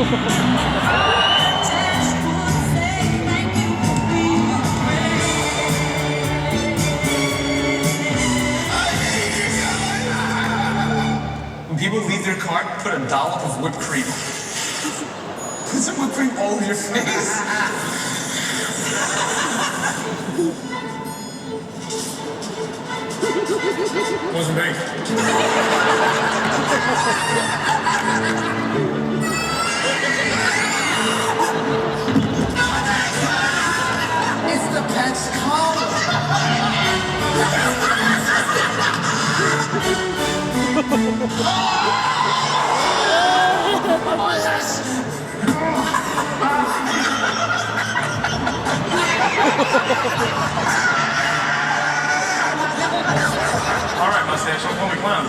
When people leave their cart, put a dollop of whipped cream. Put some whipped cream all over your face. Wasn't me. It's the pet's collar. All right, mustache, don't call me clown.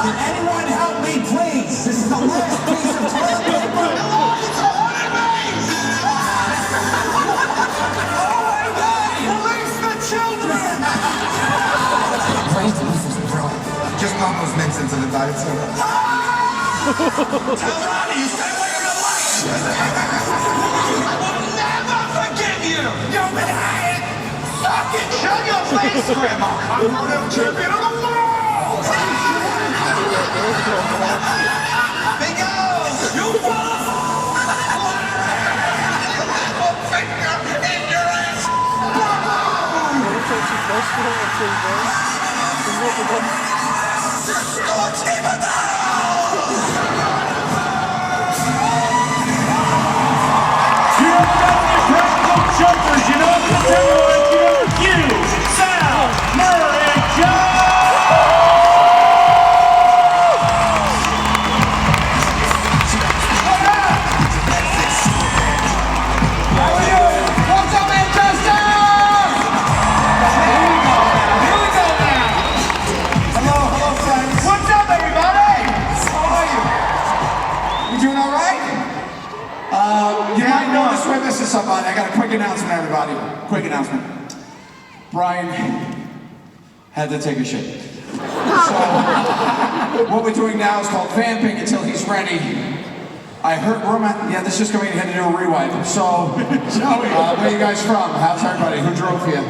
Anyone help me, please? This is the last piece of toilet paper. Release the children! Just pop those mints into the diet soda. Tell Ronnie you stay away from the light! I will never forgive you! You maniac! Suck it! Show your face, Grandma! I'm the champion of the world! Bingo! You fall! Finger in your ass! Jumpers, you know, you, Sal, Murray, and John! What's up, Manchester? Here we go now. Hello, friends. What's up, everybody? How are you? You doing all right? You might notice we're missing somebody. I got a quick announcement, everybody. Quick announcement. Brian had to take a shit. So, what we're doing now is called vamping until he's ready. I heard rumor, yeah, this is just going ahead to do a rewind. So, where are you guys from? How's everybody? Who drove here?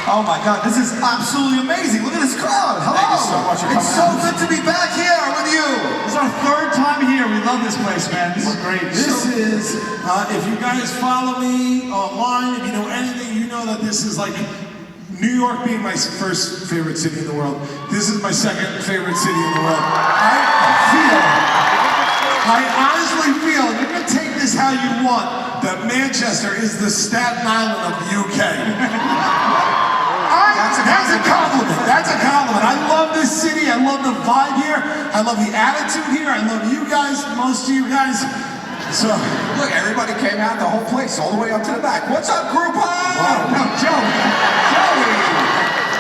Oh my God, this is absolutely amazing. Look at this crowd. Hello. Thank you so much for It's coming so good to be back here with you. It's our third time here. We love this place, man. This is great. This is, if you guys follow me online, if you know anything, you know that this is like New York being my first favorite city in the world. This is my second favorite city in the world. I honestly feel, you can take this how you want, that Manchester is the Staten Island of the UK. That's a compliment. That's a compliment. I love this city. I love the vibe here. I love the attitude here. I love you guys, most of you guys. So, Look, everybody came out, the whole place, all the way up to the back. What's up, Groupon? no, Joey.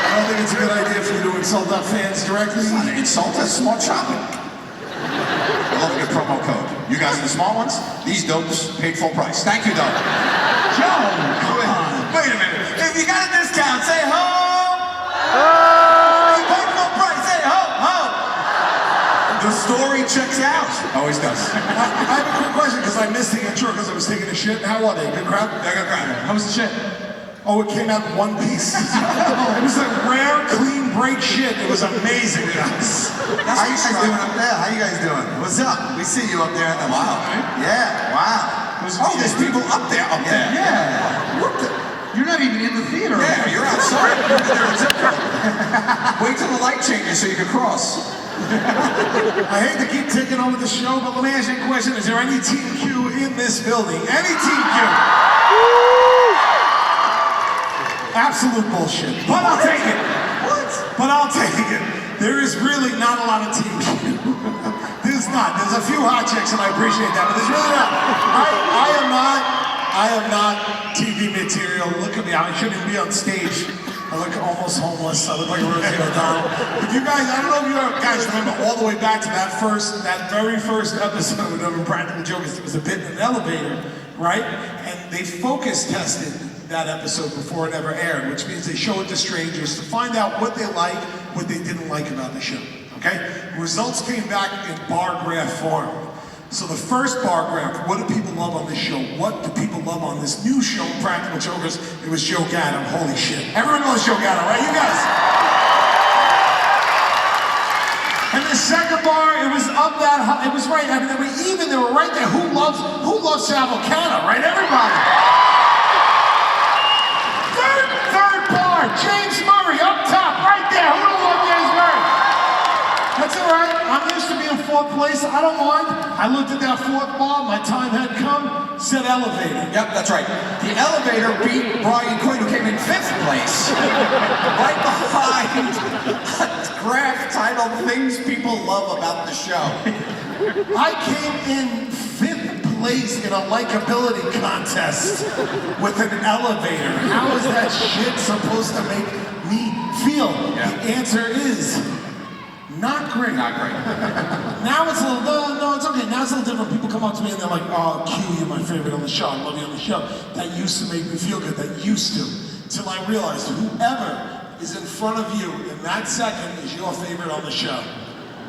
I don't think it's a good idea for you to insult our fans directly. It's not an insult, that's smart shopping. I love a good promo code. You guys are the small ones, these dopes paid full price. Thank you, though. Joe, come on. Wait a minute. If you got a discount, say ho! Hey, paid full price, say ho, ho! The story checks out. Always does. I have a quick question because I missed the intro because I was taking a shit. How are they? Good crowd? Yeah, good crowd. How was the shit? Oh, it came out in one piece. It was a rare, clean break shit. It was amazing, guys. How you guys doing up there? How you guys doing? What's up? We see you up there at the wow. Yeah, wow. Oh, there's people up there, Yeah. What the? You're not even in the theater. Yeah, you're outside. You're there in zip code. Wait till the light changes so you can cross. I hate to keep taking over the show, but let me ask you a question. Is there any Team Q in this building? Any Team Q? Absolute bullshit. But I'll take it. What? But I'll take it. There is really not a lot of Team Q. There's not. There's a few hot chicks and I appreciate that, but there's really not. I am not TV material. Look at me. I shouldn't even be on stage. I look almost homeless. I look like a Rosie O'Donnell. But you guys, I don't know if you guys remember all the way back to that very first episode of Impractical Jokers. There was a bit in an elevator, right? And they focus tested that episode before it ever aired, which means they show it to strangers to find out what they like, what they didn't like about the show. Okay? Results came back in bar graph form. So the first bar graph, what do people love on this show? What do people love on this new show, Practical Jokers? It was Joe Gatto. Holy shit. Everyone knows Joe Gatto, right? You guys. And the second bar, it was up that high. It was right. I mean, they were even. They were right there. Who loves Sal Volcano, right? Everybody. Third bar, James Murray up top, right there. Who don't love James Murray? That's all right. I'm used to being fourth place. I don't mind. I looked at that fourth bar. My time had come. Said elevator. Yep, that's right. The elevator beat Brian Quinn, who came in 5th place. Right behind a graph titled Things People Love About the Show. I came in 5th place in a likability contest with an elevator. How is that shit supposed to make me feel? Yeah. The answer is not great. Not great. Now it's a little, no, it's okay. Now it's a little different. People come up to me and they're like, oh, Q, you're my favorite on the show. I love you on the show. That used to make me feel good. That used to. Till I realized whoever is in front of you in that second is your favorite on the show.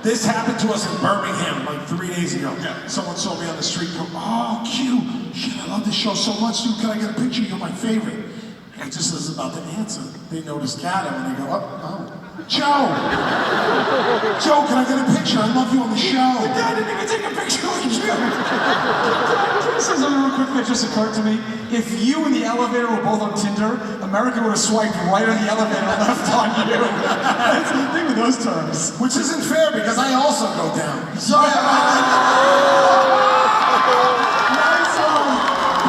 This happened to us in Birmingham like 3 days ago. Yeah. Someone saw me on the street go, oh, Q, shit, I love this show so much, dude. Can I get a picture? You're my favorite. And I just was about to answer. They noticed Gatto and they go, oh, Joe! Joe, can I get a picture? I love you on the show. I didn't even take a picture with you. Something real quick that just occurred to me. If you and the elevator were both on Tinder, America would have swiped right on the elevator and left on you. Think with those terms. Which isn't fair because I also go down. So, Nice one.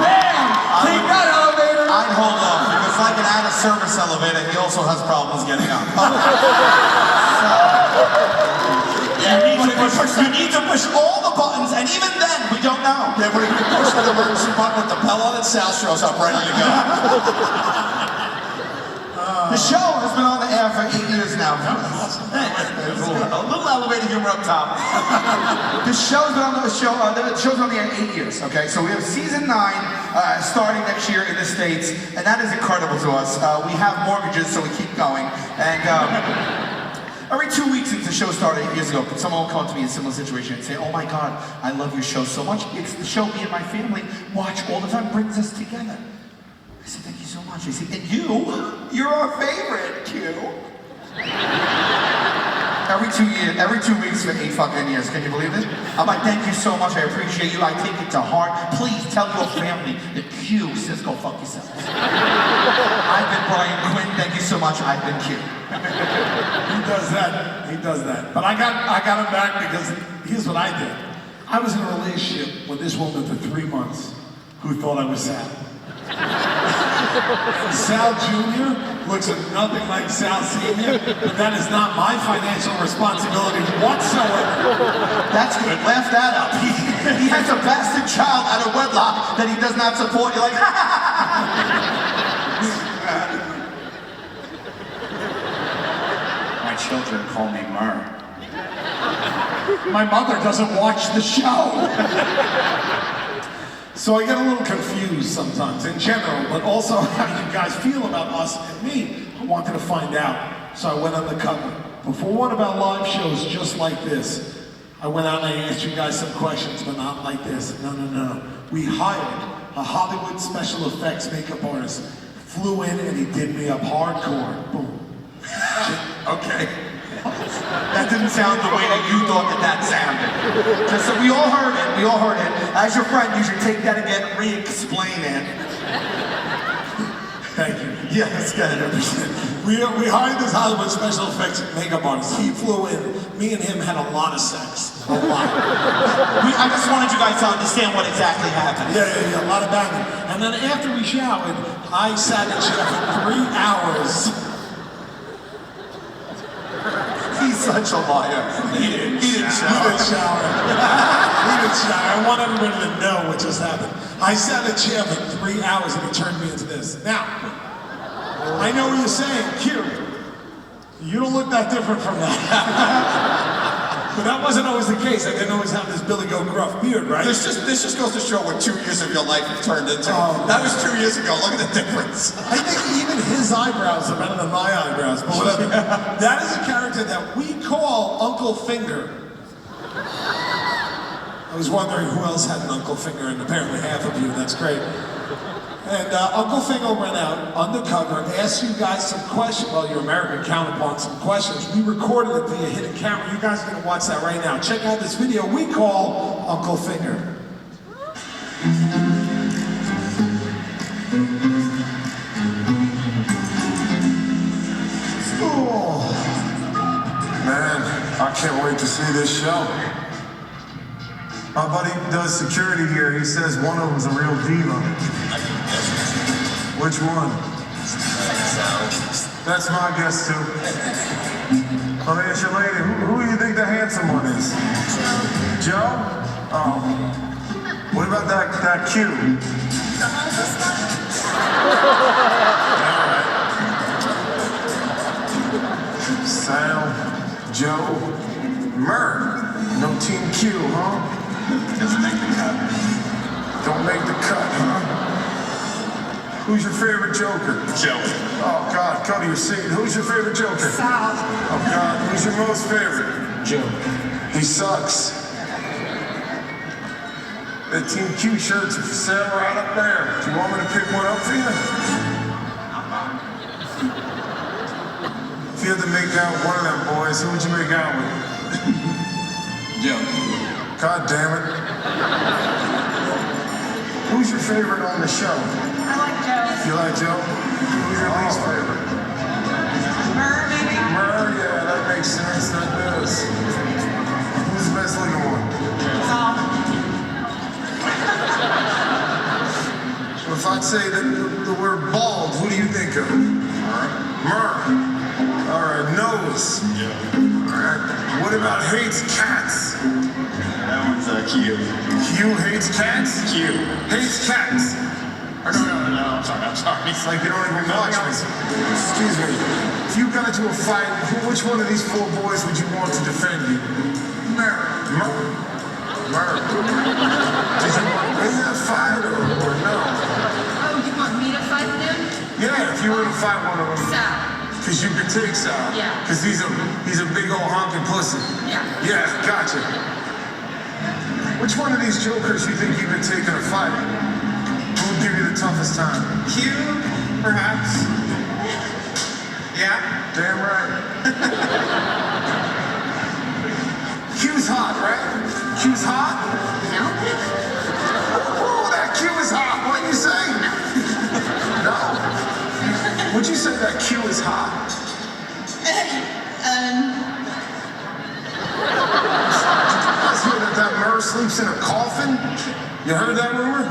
Bam! Take that elevator. I'd hold on, because like an out-of-service elevator, he also has problems getting up. You need to push all the buttons, and even then, we don't know. Yeah, but if you push the emergency button with the bell on it, Sal shows up ready to go. The show has been on the air for 8 years now. There's a little elevator humor up top. The show's been on the show. The show's been on the air 8 years. Okay, so we have season 9 starting next year in the States, and that is incredible to us. We have mortgages, so we keep going. And every 2 weeks since the show started 8 years ago, someone will come up to me in a similar situation and say, "Oh my God, I love your show so much. It's the show me and my family watch all the time. Brings us together." I said, "Thank you so much." I said, "And you're our favorite, Q." Every 2 weeks for 8 fucking years. Can you believe it? I'm like, "Thank you so much. I appreciate you. I take it to heart. Please tell your family that Q says go fuck yourself." I've been Brian Quinn. Thank you so much. I've been Q. he does that. He does that. But I got him back because here's what I did. I was in a relationship with this woman for 3 months who thought I was Sal. And Sal Jr. looks nothing like Sal Sr., but that is not my financial responsibility whatsoever. That's good. Laugh that up. He has a bastard child out of wedlock that he does not support. You're like, My children call me Murr. My mother doesn't watch the show. So I get a little confused sometimes in general, but also how you guys feel about us and me. I wanted to find out. So I went undercover. Before one of our live shows just like this, I went out and I asked you guys some questions, but not like this. No. We hired a Hollywood special effects makeup artist. Flew in and he did me up hardcore. Boom. okay. That didn't sound the way that you thought that sounded. So we all heard it. As your friend, you should take that again and re-explain it. Thank you. Yes, good. We hired this Hollywood special effects makeup artist. He flew in. Me and him had a lot of sex. A lot. I just wanted you guys to understand what exactly happened. Yeah, a lot of banging. And then after we showered, I sat in a chair for 3 hours. He's such a liar. He didn't shower. He didn't shower. I want everybody to know what just happened. I sat in a chair for 3 hours and he turned me into this. Now, I know what you're saying, Q. You don't look that different from that. But that wasn't always the case. I didn't always have this Billy Goat Gruff beard, right? This just goes to show what 2 years of your life have turned into. That was 2 years ago. Look at the difference. I think even his eyebrows are better than my eyebrows, but whatever. That is a character that we call Uncle Finger. I was wondering who else had an Uncle Finger, and apparently half of you. That's great. And Uncle Finger went out undercover, asked you guys some questions. Well, your American counterpart some questions. We recorded it via hidden camera. You guys are going to watch that right now. Check out this video we call Uncle Finger. Oh, man, I can't wait to see this show. My buddy does security here. He says one of them's a real diva. Which one? That's my guess too. Let me ask you, lady, who do you think the handsome one is? Joe? Oh. What about that Q? Alright. Sal, Joe, Murr. No Team Q, huh? Doesn't make the cut. Don't make the cut, huh? Who's your favorite Joker? Joe. Oh, God, go to your seat. Who's your favorite Joker? Sal. Oh, God, who's your most favorite? Joe. He sucks. The Team Q shirts are for sale right up there. Do you want me to pick one up for you? If you had to make out one of them boys, who would you make out with? Joe. God damn it. Who's your favorite on the show? I like Joe. You like Joe? Who's your least favorite? Murr, maybe? Murr, yeah, that makes sense. That does. Who's the best looking one? Saul. Well, if I'd say the word bald, who do you think of? Murr. All right, nose. Yeah. All right. What about hates cats? That one's Q. Q hates cats? Q. Hates cats. Or no, I'm sorry. It's like you don't even watch me. Excuse me. If you got into a fight, which one of these 4 boys would you want to defend you? Murr. Murr. Did you want to win that fight or no? Oh, you want me to fight him? Yeah, if you were to fight one of them. Sal. Because you could take Sal. Yeah. Because he's a big old honking pussy. Yeah. Yeah, gotcha. Which one of these jokers you think you could take in a fight? Who would give you the toughest time? Q, perhaps. Yeah. Damn right. Q's hot, right? Q's hot? No? Oh, that Q is hot. What do you say? No. Would you say that Q is hot? Let's hear that Murr sleeps in a coffin. You heard that rumor?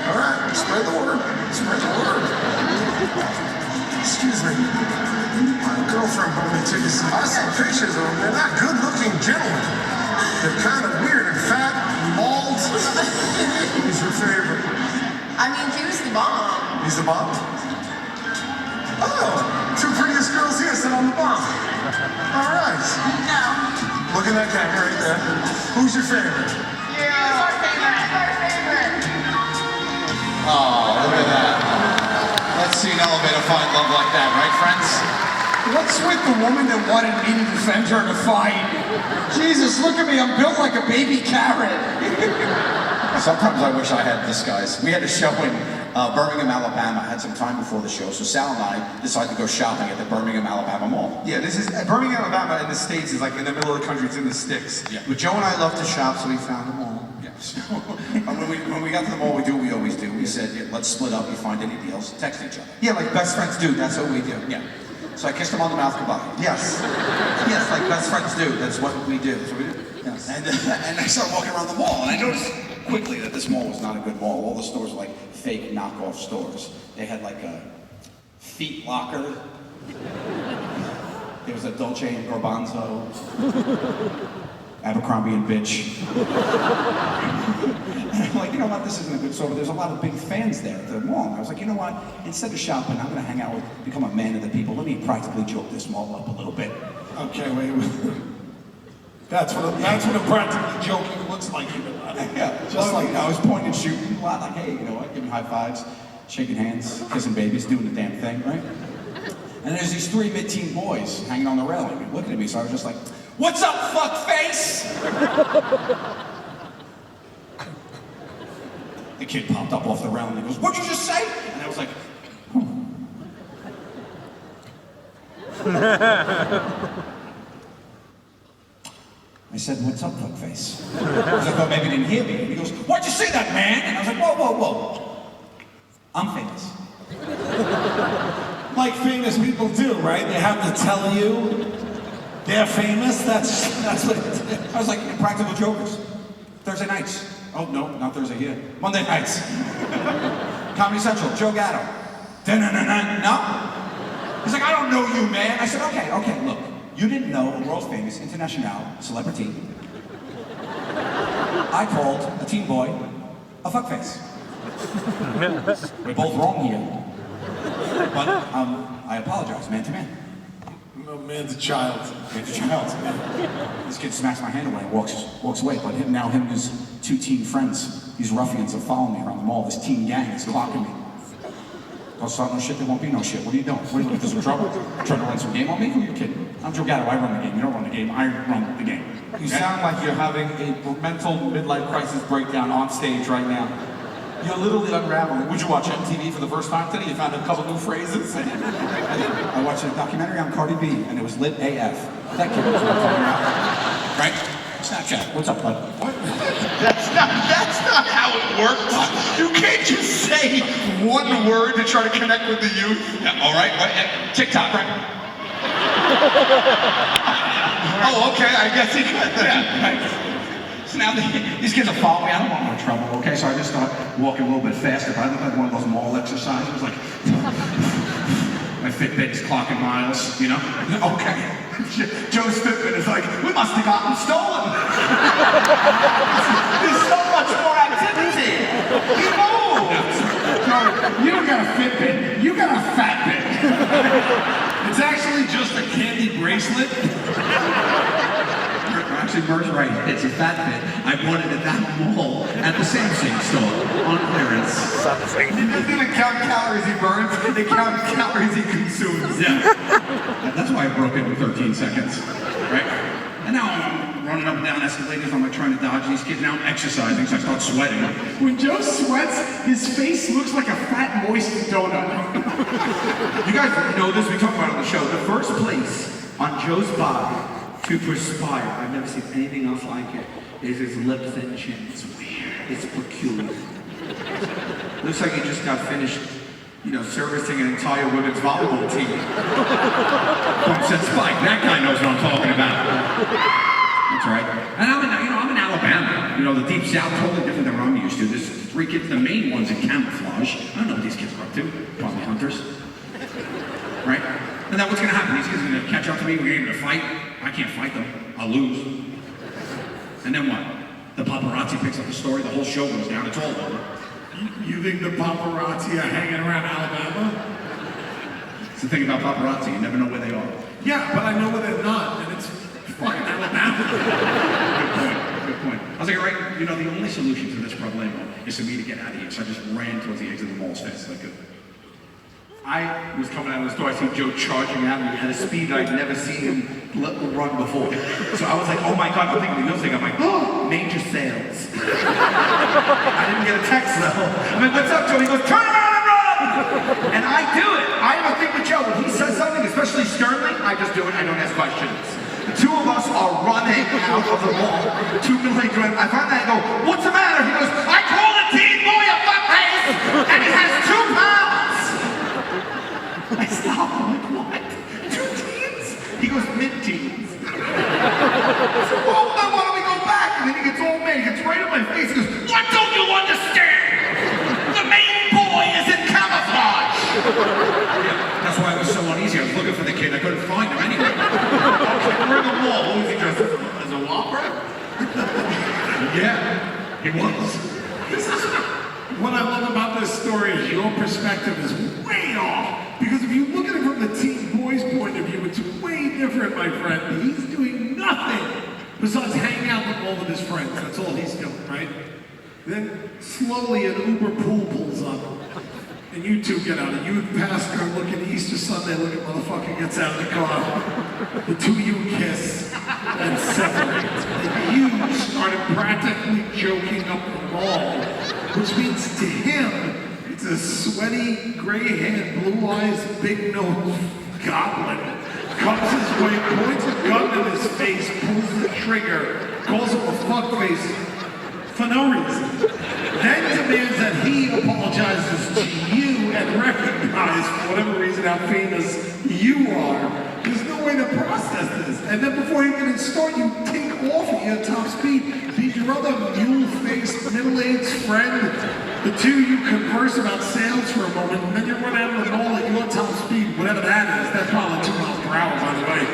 All right, spread the word. Spread the word. Excuse me. My girlfriend bought me tickets. I saw pictures of them. They're not good-looking gentlemen. They're kind of weird and fat and bald. Who's your favorite? I mean, Q's the bomb. He's the bomb? Oh, 2 prettiest girls here sit on the bomb. All right. No. Look at that camera right there. Who's your favorite? You're our favorite. Our favorite. Oh, look at that. Let's see an elevator find love like that, right, friends? What's with the woman that wanted me to defend her in a fight? Jesus, look at me, I'm built like a baby carrot. Sometimes I wish I had this, guys. We had a show in Birmingham, Alabama. I had some time before the show, so Sal and I decided to go shopping at the Birmingham, Alabama Mall. Yeah, this is Birmingham, Alabama in the States is like in the middle of the country, it's in the sticks. Yeah. But Joe and I love to shop, so we found a mall. Yeah. So, when we got to the mall, we do what we always do. We said, yeah, let's split up. You find any deals, text each other. Yeah, like best friends do, that's what we do. Yeah. So I kissed him on the mouth goodbye. Yes. Yes, like best friends do, that's what we do. So we did. Yes. And I started walking around the mall, and I noticed quickly that this mall was not a good mall. All the stores were like fake knockoff stores. They had like a Feet Locker. There was a Dolce and Garbanzo. Abercrombie and Bitch. And I'm like, you know what, this isn't a good store, but there's a lot of big fans there at the mall. And I was like, you know what, instead of shopping, I'm gonna hang out with, become a man of the people. Let me practically joke this mall up a little bit. Okay, wait. That's what a practically joking looks like. Even. Yeah, just like I was pointing and shooting a lot, like, hey, you know what, giving high fives, shaking hands, kissing babies, doing the damn thing, right? And there's these three mid-teen boys hanging on the railing and looking at me, so I was just like, what's up, fuckface? The kid popped up off the railing and he goes, what'd you just say? And I was like, I said, what's up, fuckface? Because I thought maybe he didn't hear me. And he goes, why'd you say that, man? And I was like, whoa, whoa, whoa. I'm famous. Like famous people do, right? They have to tell you they're famous. That's what it is. I was like, Practical Jokers. Thursday nights. Oh, no, not Thursday here. Monday nights. Comedy Central, Joe Gatto. No? He's like, I don't know you, man. I said, okay, look. You didn't know a world famous international celebrity. I called a teen boy a fuckface. We're both wrong here. But I apologize, man to man. No, man's a child. Man's a child. This kid smacks my hand away and walks away. But him and his two teen friends, these ruffians are following me around the mall. This teen gang is clocking me. Don't start no shit, there won't be no shit. What are you doing? What are you looking for some trouble? Trying to run some game on me? Who are you kidding? I'm Joe Gatto, I run the game. You don't run the game, I run the game. You sound like you're having a mental midlife crisis breakdown on stage right now. You're literally unraveling. Would you watch MTV for the first time today? You found a couple new phrases? I did. I watched a documentary on Cardi B, and it was lit AF. That kid was coming out. Right? Snapchat. What's up, bud? What? That's not how it works. You can't just say one word to try to connect with the youth. Yeah, all right. TikTok, right? Oh, okay, I guess he could. Yeah, right. So now these kids are following me. I don't want no trouble, okay? So I just start walking a little bit faster. But I look like one of those mall exercises, like my Fitbit is clocking miles, you know? Okay. Joe's Fitbit is like, we must have gotten stolen. There's so much more activity. He moves. Joe, you don't got a Fitbit, you got a fat bit. It's actually just a candy bracelet. Actually, Mer's right. It's a fat bit. I bought it at that mall at the Samsung store on clearance. He doesn't count calories he burns, they count calories he consumes. Yeah. That's why I broke it in 13 seconds. Right? And now I'm running up and down escalators. I'm like trying to dodge these kids. Now I'm exercising, so I start sweating. When Joe sweats, his face looks like a fat, moist donut. You guys know this, we talked about it on the show. The first place on Joe's body to perspire, I've never seen anything else like it, is his lips and chin. It's weird. It's peculiar. Looks like he just got finished, servicing an entire women's volleyball team. Pump said Spike. That guy knows what I'm talking about. That's right. And I'm in Alabama. The Deep South, totally different than what I'm used to. There's three kids. The main one's in camouflage. I don't know what these kids are up to. Probably hunters. Right? And then what's going to happen? These kids are going to catch up to me. We're going to fight. I can't fight them. I'll lose. And then what? The paparazzi picks up the story. The whole show goes down. It's all over. You think the paparazzi are hanging around Alabama? It's the thing about paparazzi. You never know where they are. Yeah, but I know where they're not, and it's fucking Alabama. Good point. I was like, right, the only solution to this problem is for me to get out of here. So I just ran towards the exit of the mall as fast as I could. I was coming out of the store, I see Joe charging at me at a speed I'd never seen him run before. So I was like, oh my God, I'm thinking the other thing. I'm like, oh, major sales. I didn't get a text though. I'm like, what's up, Joe? He goes, turn around and run! And I do it. I have a thing with Joe. When he says something, especially sternly, I just do it. I don't ask questions. The two of us are running out of the mall. 2 minutes later, I find that I go, what's the matter? He goes, I called a teen boy a fuckface, and he has 2 pounds. I stop. I'm like, what? 2 teens? He goes, mid-teens. I said, well, then why don't we go back? And then he gets all mad. He gets right in my face. He goes, what don't you understand? The main boy is in camouflage. Yeah, that's why it was so uneasy. I was looking for the kid. I couldn't find him anyway. We're in the mall. What was he dressed as a whopper? Yeah, he was. What I love about this story is your perspective is way off. Because if you look at it from the teen boy's point of view, it's way different, my friend. He's doing nothing besides hanging out with all of his friends. That's all he's doing, right? Then slowly an Uber pool pulls up, and you two get out. A youth pastor looking Easter Sunday looking motherfucker gets out of the car. The two of you kiss and separate. And you started practically joking up the mall, which means to him, it's a sweaty, gray-haired, blue eyes, big nose goblin. Comes his way, points a gun in his face, pulls the trigger, calls him a fuckface for no reason. Then demands that he apologizes to you and recognize, for whatever reason, how famous you are. There's no way to process this. And then before you can start, you take off at your top speed. Beat your other mule-faced, middle-aged friend. The two of you converse about sales for a moment, and then you run out of the mall at your top speed, whatever that is. That's probably 2 miles per hour, by the way.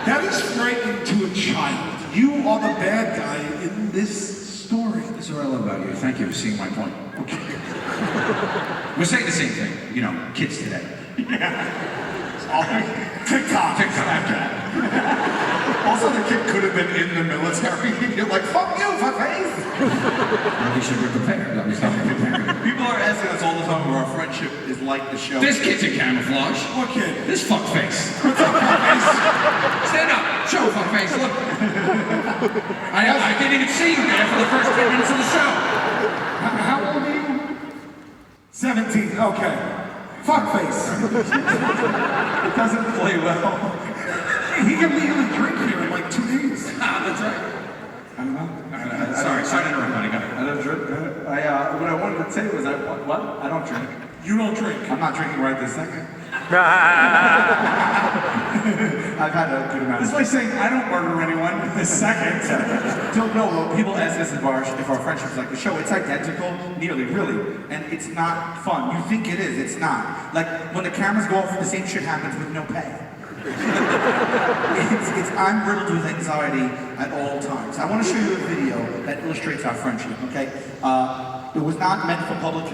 That is frightening to a child. You are the bad guy in this story. This is what I love about you. Thank you for seeing my point. Okay. We're saying the same thing. You know, kids today. TikTok. Snapchat. Also, the kid could have been in the military. You're like, fuck you, fuckface. Well, we should be prepared. I mean, not prepared. People are asking us all the time where our friendship is like the show. This kid's in camouflage. What kid? This fuckface. What's up, fuckface? Stand up. Show, fuckface. Look. I didn't even see you there for the first 10 minutes of the show. How old are you? 17. Okay. Fuckface. It doesn't play well. He can legally drink here in like 2 days. That's right. I don't know. Sorry to interrupt, buddy. Go ahead. I don't drink. What I wanted to say was, what? I don't drink. You don't drink. I'm not drinking right this second. I've had a good amount. It's like saying I don't murder anyone this second. Don't know. People ask us if our friendship's like the show. It's identical, nearly, really, and it's not fun. You think it is, it's not. Like when the cameras go off, the same shit happens with no pay. I'm riddled with anxiety at all times. I want to show you a video that illustrates our friendship. Okay, it was not meant for public consumption.